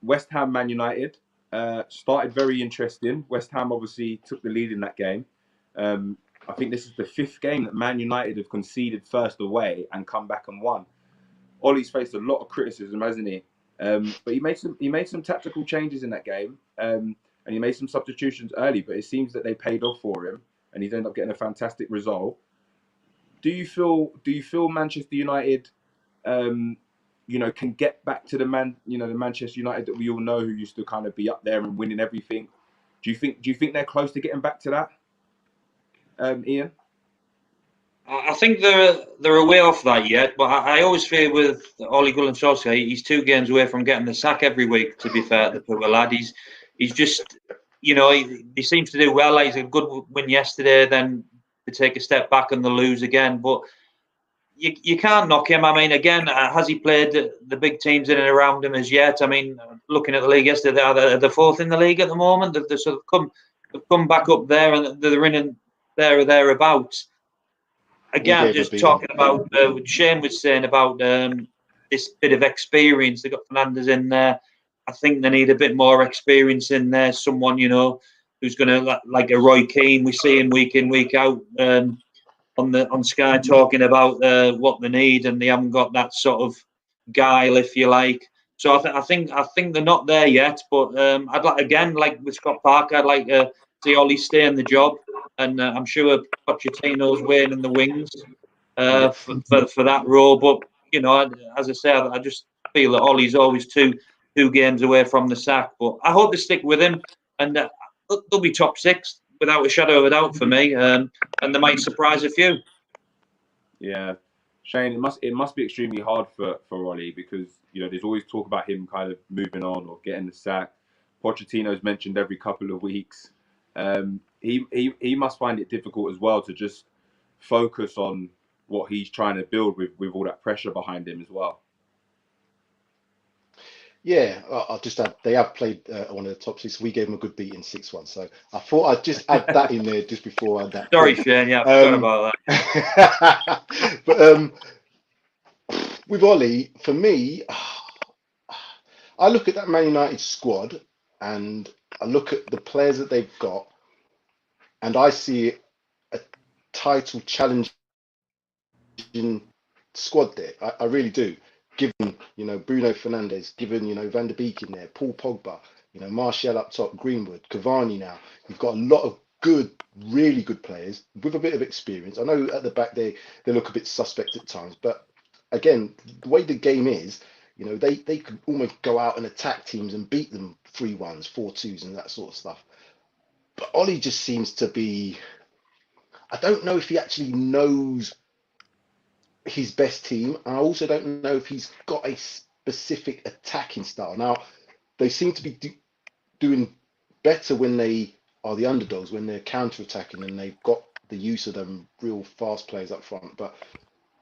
West Ham, Man United, started very interesting. West Ham obviously took the lead in that game. I think this is the 5th game that Man United have conceded first away and come back and won. Ollie's faced a lot of criticism, hasn't he? But he made some tactical changes in that game, and he made some substitutions early. But it seems that they paid off for him, and he's ended up getting a fantastic result. Do you feel Manchester United, you know, can get back to the Manchester United that we all know, who used to kind of be up there and winning everything? Do you think they're close to getting back to that, Ian? I think they're a way off that yet, but I always feel with Ole Gunnar Solskjaer, he's 2 games away from getting the sack every week. To be fair, the poor lad, he's just, you know, he seems to do well. Like, he's a good win yesterday, then to take a step back and they lose again. But you can't knock him. I mean, again, has he played the big teams in and around him as yet? I mean, looking at the league yesterday, they're 4th in the league at the moment. They've sort of come back up there, and they're in and there or thereabouts. Again, just talking about what Shane was saying about this bit of experience. They've got Fernandes in there. I think they need a bit more experience in there. Someone, you know, who's going to, like a Roy Keane we see in, week out, on Sky, talking about what they need, and they haven't got that sort of guile, if you like. So I think they're not there yet. But I'd like, again, like with Scott Parker, I'd like to see Ollie stay in the job, and I'm sure Pochettino's waiting in the wings for that role. But you know, as I say, I just feel that Ollie's always two games away from the sack. But I hope they stick with him, and they'll be top 6 without a shadow of a doubt for me. And they might surprise a few. Yeah, Shane, it must be extremely hard for Ollie, because, you know, there's always talk about him kind of moving on or getting the sack. Pochettino's mentioned every couple of weeks. He must find it difficult as well to just focus on what he's trying to build with all that pressure behind him as well. Yeah, I'll just add, they have played one of the top 6. We gave them a good beat in 6-1. So I thought I'd just add that in there just before I had that. Sorry, Shane. Yeah, I forgot about that. But with Ollie, for me, I look at that Man United squad and I look at the players that they've got, and I see a title challenging squad there. I really do. Given, Bruno Fernandes, given, Van der Beek in there, Paul Pogba, Martial up top, Greenwood, Cavani now. You've got a lot of good, really good players with a bit of experience. I know at the back they look a bit suspect at times, but again, the way the game is, they could almost go out and attack teams and beat them 3-1s, 4-2s, and that sort of stuff. But Ollie just seems to be, I don't know if he actually knows his best team. I also don't know if he's got a specific attacking style. Now, they seem to be doing better when they are the underdogs, when they're counter-attacking and they've got the use of them real fast players up front. But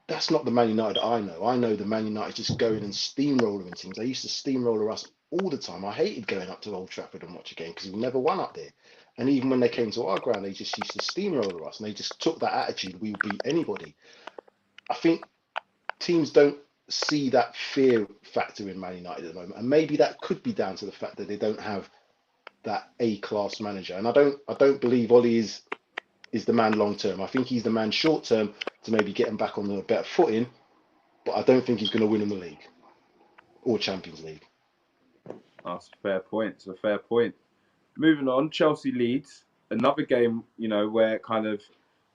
that's not the Man United I know. I know the Man United just going and steamrolling teams. They used to steamroller us all the time. I hated going up to Old Trafford and watch a game because we never won up there. And even when they came to our ground, they just used to steamroller us, and they just took that attitude, we would beat anybody. I think teams don't see that fear factor in Man United at the moment, and maybe that could be down to the fact that they don't have that A-class manager. And I don't believe Ollie is the man long term. I think he's the man short term to maybe get him back on a better footing, but I don't think he's going to win in the league or Champions League. That's a fair point. It's a fair point. Moving on, Chelsea Leeds, another game, where kind of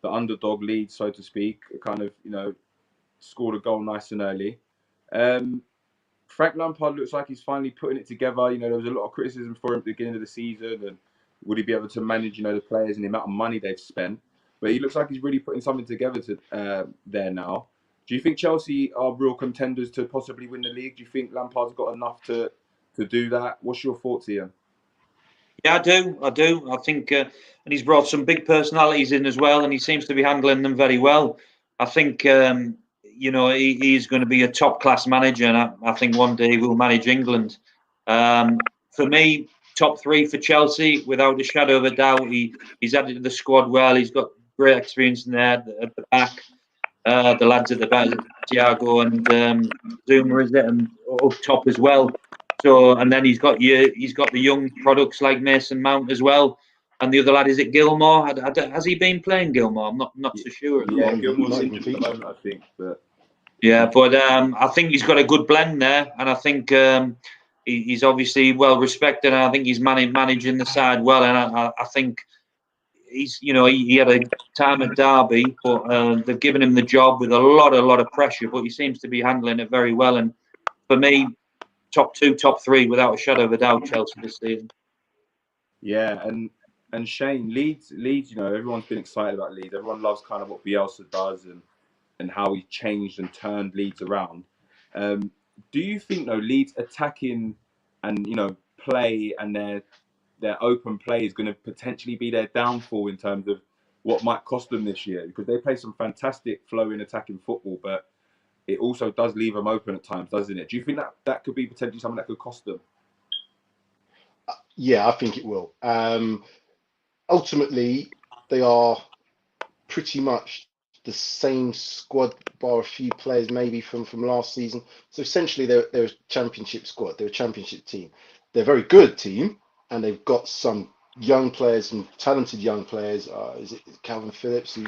the underdog Leeds, so to speak, kind of, scored a goal nice and early. Frank Lampard looks like he's finally putting it together. There was a lot of criticism for him at the beginning of the season, and would he be able to manage, the players and the amount of money they've spent? But he looks like he's really putting something together there now. Do you think Chelsea are real contenders to possibly win the league? Do you think Lampard's got enough to do that? What's your thoughts, Ian? Yeah, I do. I think, and he's brought some big personalities in as well, and he seems to be handling them very well. I think, he's going to be a top-class manager, and I think one day he will manage England. For me, top three for Chelsea, without a shadow of a doubt. He's added to the squad well. He's got great experience in there at the back. The lads at the back, Thiago and Zuma, is it, and up top as well. So, and then he's got the young products like Mason Mount as well, and the other lad, is it Gilmore? Has he been playing Gilmore? I'm not so sure. Yeah, Gilmore's injured at the moment, I think. But yeah, but I think he's got a good blend there, and I think he's obviously well respected, and I think he's managing the side well, and I think he's, he had a time at Derby, but they've given him the job with a lot of pressure, but he seems to be handling it very well. And for me, top two, top three, without a shadow of a doubt, Chelsea this season. Yeah, and Shane, Leeds, everyone's been excited about Leeds. Everyone loves kind of what Bielsa does and how he changed and turned Leeds around. Do you think, though, Leeds attacking and, play and their open play is going to potentially be their downfall in terms of what might cost them this year? Because they play some fantastic flowing attacking football, but it also does leave them open at times, doesn't it? Do you think that could be potentially something that could cost them? Yeah, I think it will. Ultimately, they are pretty much the same squad, bar a few players maybe from last season. So essentially, they're a championship squad. They're a championship team. They're a very good team, and they've got some young players, some talented young players. Is it Calvin Phillips who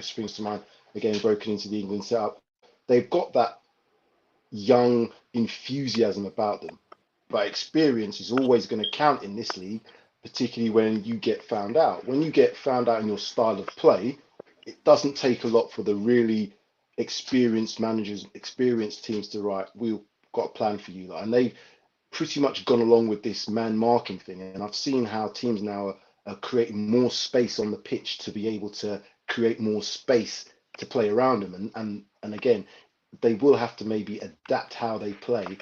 springs to mind? Again, broken into the England setup. They've got that young enthusiasm about them, but experience is always going to count in this league, particularly when you get found out. When you get found out in your style of play, it doesn't take a lot for the really experienced managers, experienced teams to write, we've got a plan for you. And they've pretty much gone along with this man marking thing. And I've seen how teams now are creating more space on the pitch to be able to create more space to play around them. And again, they will have to maybe adapt how they play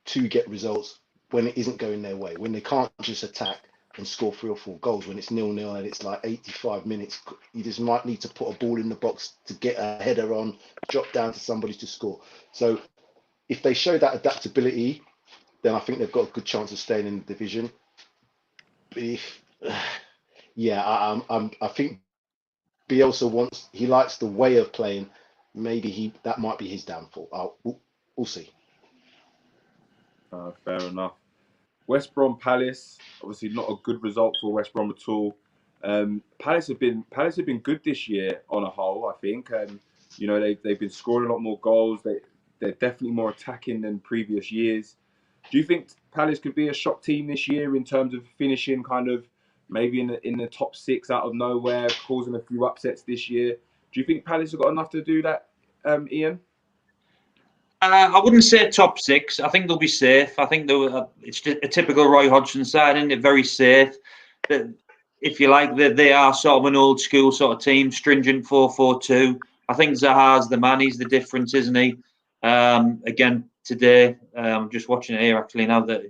to get results when it isn't going their way, when they can't just attack and score 3 or 4 goals when it's 0-0 and it's like 85 minutes. You just might need to put a ball in the box to get a header on, drop down to somebody to score. So if they show that adaptability, then I think they've got a good chance of staying in the division. But I think Bielsa likes the way of playing. Maybe that might be his downfall. we'll see. Fair enough. West Brom Palace, obviously not a good result for West Brom at all. Palace have been good this year on a whole. I think you know they've been scoring a lot more goals. They're definitely more attacking than previous years. Do you think Palace could be a shock team this year in terms of finishing kind of maybe in the top 6 out of nowhere, causing a few upsets this year? Do you think Palace have got enough to do that, Ian? I wouldn't say top 6. I think they'll be safe. I think it's a typical Roy Hodgson side, isn't it? Very safe. If you like, they are sort of an old school sort of team, stringent 4-4-2. I think Zaha's the man. He's the difference, isn't he? Again, today, I'm just watching it here actually now that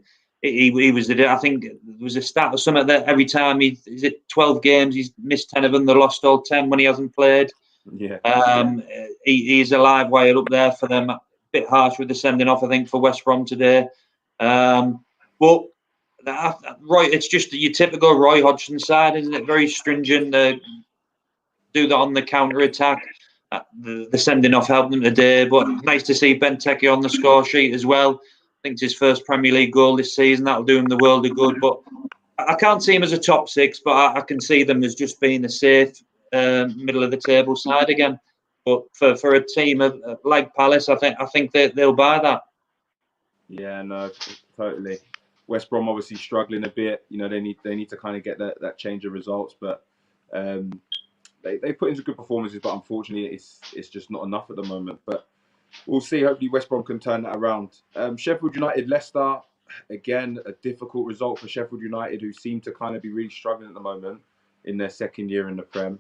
he was the. I think there was a stat or something that every time is it 12 games, he's missed 10 of them. They lost all 10 when he hasn't played. Yeah. He's a live wire up there for them. Bit harsh with the sending off, I think, for West Brom today. But it's just your typical Roy Hodgson side, isn't it? Very stringent. Do that on the counter attack. The sending off helped them today, but nice to see Benteke on the score sheet as well. I think it's his first Premier League goal this season. That'll do him the world of good. But I can't see him as a top 6, but I can see them as just being a safe middle of the table side again. But for a team like Palace, I think they'll buy that. Yeah, no, totally. West Brom obviously struggling a bit. You know, they need to kind of get that change of results, but they put in some good performances, but unfortunately, it's just not enough at the moment. But we'll see. Hopefully, West Brom can turn that around. Sheffield United, Leicester, again a difficult result for Sheffield United, who seem to kind of be really struggling at the moment in their second year in the Prem.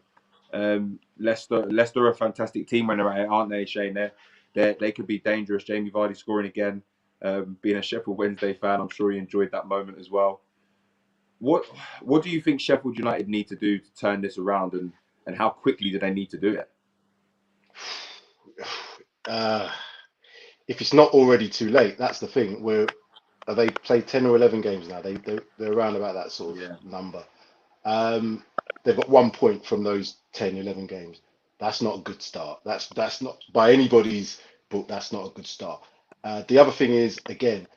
Leicester are a fantastic team when they're at it, aren't they, Shane? They could be dangerous. Jamie Vardy scoring again. Being a Sheffield Wednesday fan, I'm sure he enjoyed that moment as well. What do you think Sheffield United need to do to turn this around, and how quickly do they need to do it? If it's not already too late, that's the thing. They played 10 or 11 games now. They're around about that sort of number. They've got 1 point from those 10, 11 games. That's not a good start. That's not, by anybody's book, that's not a good start. The other thing is, again,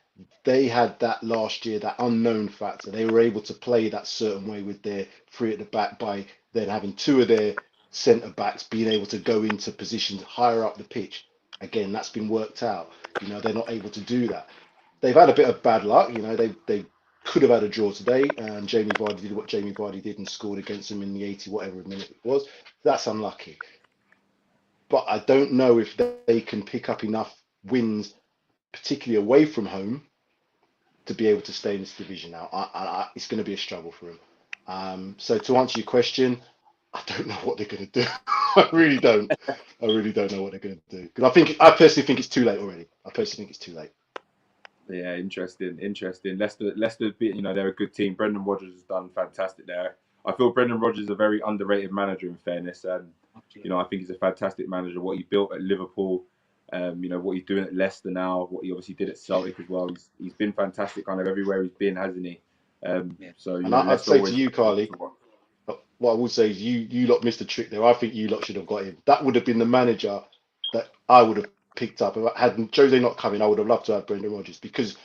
they had that last year, that unknown factor. They were able to play that certain way with their 3 at the back by then having 2 of their centre backs being able to go into positions higher up the pitch. Again, that's been worked out. You know, they're not able to do that. They've had a bit of bad luck. You know, they could have had a draw today, and Jamie Vardy did what Jamie Vardy did and scored against them in the 80 whatever minute it was. That's unlucky. But I don't know if they can pick up enough wins, particularly away from home, to be able to stay in this division now. It's going to be a struggle for them. So to answer your question, I don't know what they're going to do. I really don't. I really don't know what they're going to do, because I personally think it's too late already. I personally think it's too late. Yeah, interesting. Leicester, you know, they're a good team. Brendan Rodgers has done fantastic there. I feel Brendan Rodgers is a very underrated manager, in fairness. You know, I think he's a fantastic manager. What he built at Liverpool, you know, what he's doing at Leicester now, what he obviously did at Celtic as well. He's been fantastic kind of everywhere he's been, hasn't he? So, you know, I'd say to you, Karleigh, what I would say is you lot missed a trick there. I think you lot should have got him. That would have been the manager that I would have picked up. Had Jose not come in, I would have loved to have Brendan Rodgers, because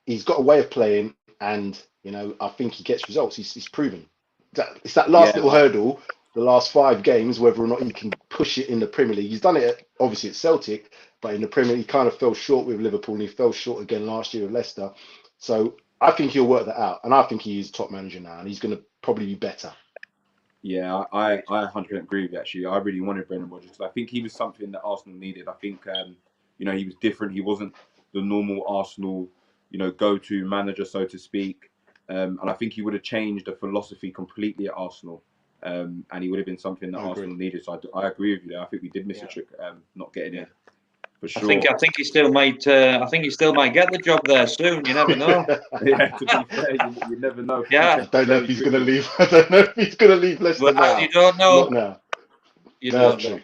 he's got a way of playing, and you know, I think he gets results. He's proven that it's that last little hurdle, the last 5 games, whether or not he can push it in the Premier League. He's done it obviously at Celtic, but in the Premier League he kind of fell short with Liverpool, and he fell short again last year with Leicester. So I think he'll work that out, and I think he is top manager now, and he's going to probably be better. Yeah, I 100% agree with you, actually. I really wanted Brendan Rodgers, because I think he was something that Arsenal needed. I think, you know, he was different. He wasn't the normal Arsenal, you know, go-to manager, so to speak. And I think he would have changed the philosophy completely at Arsenal. And he would have been something that Arsenal needed. So I agree with you there. I think we did miss a trick not getting in. For sure. I think he still might. I think he still might get the job there soon. You never know. Yeah, to be fair, you never know. Yeah, I don't know if he's going to leave. I don't know if he's going to leave Leicester now. You don't know. Not now. You don't know.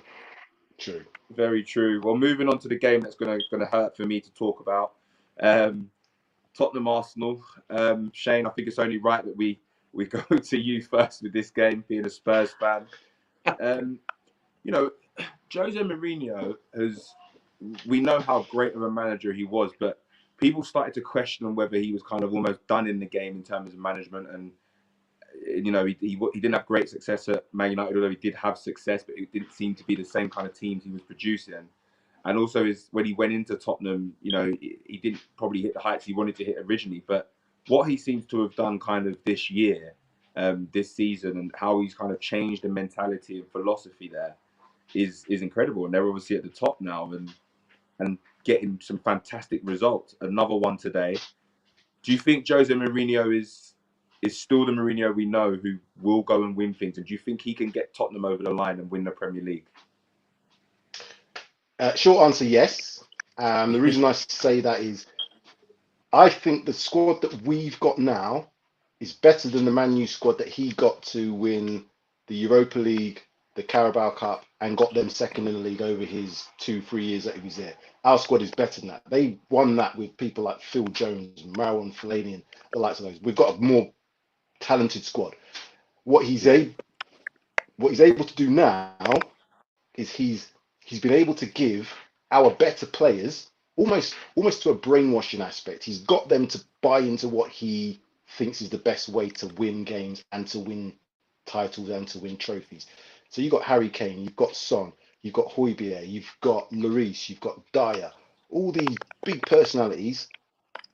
True. Very true. Well, moving on to the game that's going to hurt for me to talk about. Tottenham Arsenal. Shane, I think it's only right that we go to you first with this game, being a Spurs fan. You know, Jose Mourinho has we know how great of a manager he was, but people started to question on whether he was kind of almost done in the game in terms of management. And you know, he didn't have great success at Man United, although he did have success, but it didn't seem to be the same kind of teams he was producing. And also, when he went into Tottenham, you know, he didn't probably hit the heights he wanted to hit originally. But what he seems to have done kind of this year, this season, and how he's kind of changed the mentality and philosophy there is incredible. And they're obviously at the top now and getting some fantastic results. Another one today. Do you think Jose Mourinho is still the Mourinho we know, who will go and win things? And do you think he can get Tottenham over the line and win the Premier League? Short answer, yes. The reason I say that is I think the squad that we've got now is better than the Man U squad that he got to win the Europa League, the Carabao Cup, and got them second in the league over his 2-3 years that he was there. Our squad is better than that. They won that with people like Phil Jones, Marouane Fellaini, and the likes of those. We've got a more talented squad. What he's able to do now is he's been able to give our better players almost to a brainwashing aspect. He's got them to buy into what he thinks is the best way to win games and to win titles and to win trophies. So you've got Harry Kane, you've got Son, you've got Højbjerg, you've got Lloris, you've got Dyer, all these big personalities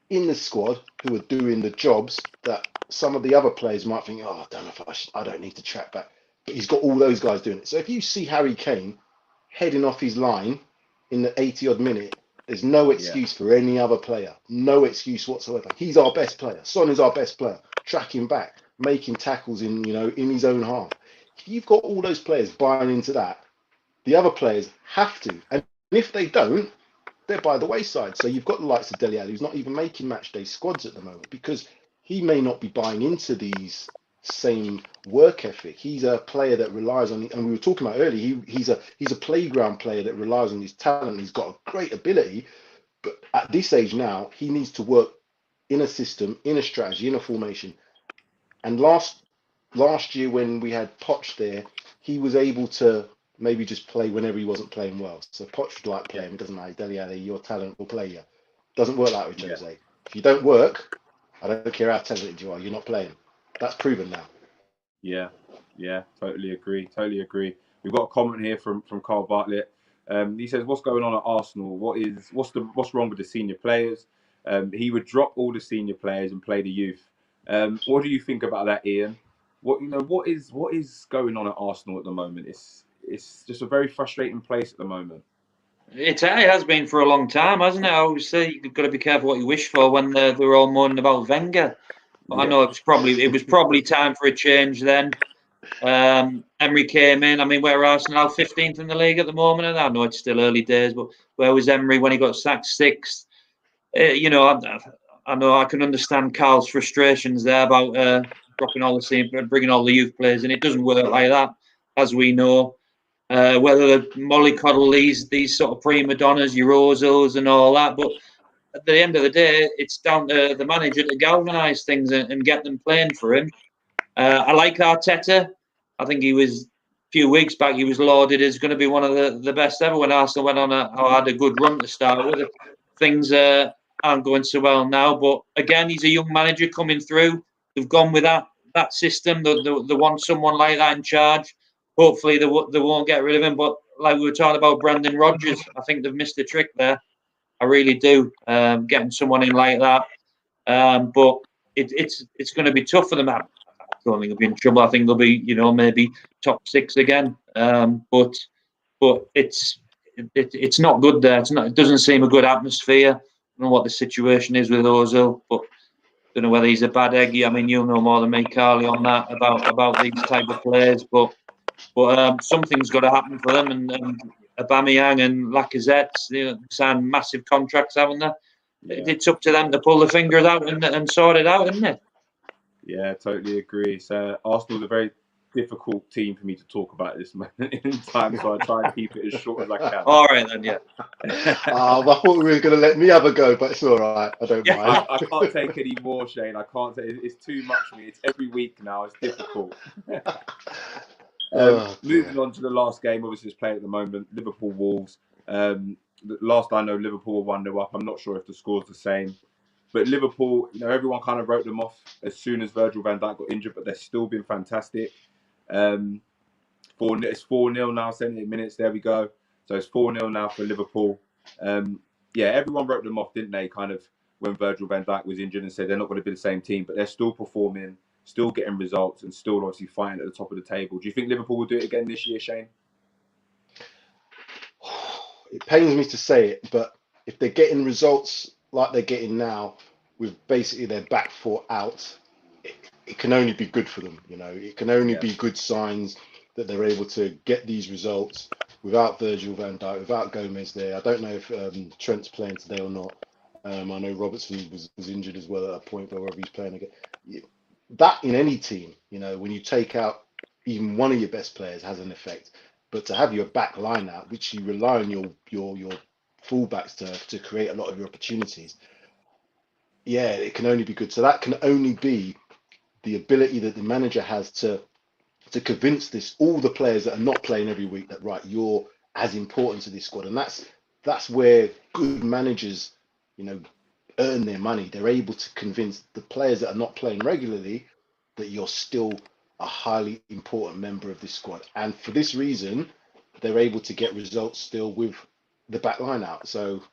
in the squad who are doing the jobs that some of the other players might think, oh, I don't know if I don't need to track back. But he's got all those guys doing it. So if you see Harry Kane heading off his line in the 80-odd minute, there's no excuse for any other player. No excuse whatsoever. He's our best player. Son is our best player. Tracking back, making tackles in his own half. If you've got all those players buying into that, the other players have to. And if they don't, they're by the wayside. So you've got the likes of Dele Alli, who's not even making match day squads at the moment because he may not be buying into these same work ethic. He's a player that relies on, and we were talking about earlier, he's a playground player that relies on his talent. He's got a great ability, but at this age now, he needs to work in a system, in a strategy, in a formation. And last year when we had Poch there, he was able to maybe just play whenever he wasn't playing well. So Poch would like play him. It doesn't matter. Dele Alli, your talent will play you. Doesn't work like with Jose. If you don't work, I don't care how talented you are, you're not playing. That's proven now. Yeah, totally agree. We've got a comment here from Carl Bartlett. He says, "What's going on at Arsenal? What's wrong with the senior players? He would drop all the senior players and play the youth. What do you think about that, Ian? What is going on at Arsenal at the moment? It's just a very frustrating place at the moment." It has been for a long time, hasn't it? I always say you've got to be careful what you wish for when they were all moaning about Wenger. But I know it was probably time for a change then. Emery came in. I mean, where are Arsenal 15th in the league at the moment? And I know it's still early days, but where was Emery when he got sacked 6th? I know I can understand Carl's frustrations there about dropping all the senior, bringing all the youth players in. It doesn't work like that, as we know. Whether they mollycoddle these sort of prima donnas, your Ozils and all that, but at the end of the day, it's down to the manager to galvanise things and get them playing for him. I like Arteta. I think a few weeks back, he was lauded as going to be one of the best ever when Arsenal went on had a good run to start with. Things aren't going so well now, but again, he's a young manager coming through. They've gone with that system. They want someone like that in charge. Hopefully, they won't get rid of him. But like we were talking about Brendan Rodgers, I think they've missed a trick there. I really do. Getting someone in like that, but it's going to be tough for them. I don't think they'll be in trouble. I think they'll be, maybe top 6 again. But it's not good there. It doesn't seem a good atmosphere. I don't know what the situation is with Ozil, but I don't know whether he's a bad egg. I mean, you'll know more than me, Karleigh, on that about these type of players. But something's got to happen for them. And Aubameyang and Lacazette, signed massive contracts, haven't they? Yeah. It's up to them to pull the fingers out and sort it out, isn't it? Yeah, totally agree. So Arsenal's a very difficult team for me to talk about at this moment in time, so I try and keep it as short as I can. All right then, yeah. I thought we were going to let me have a go, but it's all right. I don't mind. I can't take any more, Shane. I can't take. It's too much for me. It's every week now. It's difficult. Moving on to the last game, obviously it's playing at the moment, Liverpool Wolves. last I know, Liverpool 1-0 up. I'm not sure if the score's the same. But Liverpool, everyone kind of wrote them off as soon as Virgil van Dijk got injured, but they've still been fantastic. It's 4-0 now, 78 minutes. There we go. So it's 4-0 now for Liverpool. Everyone wrote them off, didn't they? Kind of when Virgil van Dijk was injured and said they're not going to be the same team, but they're still performing, still getting results, and still obviously fighting at the top of the table. Do you think Liverpool will do it again this year, Shane? It pains me to say it, but if they're getting results like they're getting now, with basically their back four out, it can only be good for them. It can only be good signs that they're able to get these results without Virgil van Dijk, without Gomez there. I don't know if Trent's playing today or not. I know Robertson was injured as well at a point, but whether he's playing again. That in any team, when you take out even one of your best players has an effect. But to have your back line out, which you rely on your fullbacks to create a lot of your opportunities, it can only be good. So that can only be the ability that the manager has to convince all the players that are not playing every week that, right, you're as important to this squad. And that's where good managers, earn their money. They're able to convince the players that are not playing regularly that you're still a highly important member of this squad. And for this reason, they're able to get results still with the back line out. So,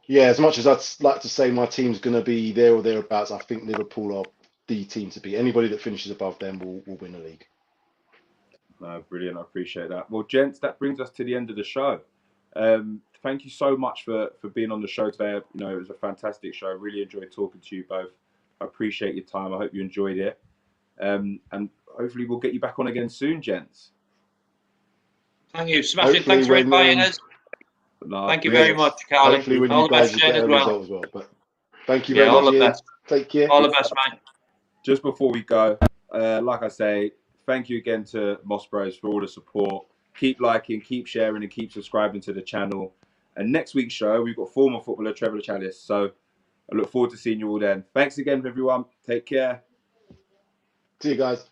as much as I'd like to say my team's going to be there or thereabouts, I think Liverpool are the team to beat. Anybody that finishes above them will win the league. No, brilliant. I appreciate that. Well, gents, that brings us to the end of the show. Thank you so much for being on the show today. It was a fantastic show. I really enjoyed talking to you both. I appreciate your time. I hope you enjoyed it. And hopefully we'll get you back on again soon, gents. Thank you. Smashing. Thanks for inviting us. Thank you very much, Karleigh. Hopefully when all you the guys best, get Shane, a as well. result as well. But thank you very all much. The best. Take care. All the best, mate. Just before we go, like I say, thank you again to Moss Bros for all the support. Keep liking, keep sharing, and keep subscribing to the channel. And next week's show, we've got former footballer Trevor Chalice. So I look forward to seeing you all then. Thanks again, everyone. Take care. See you guys.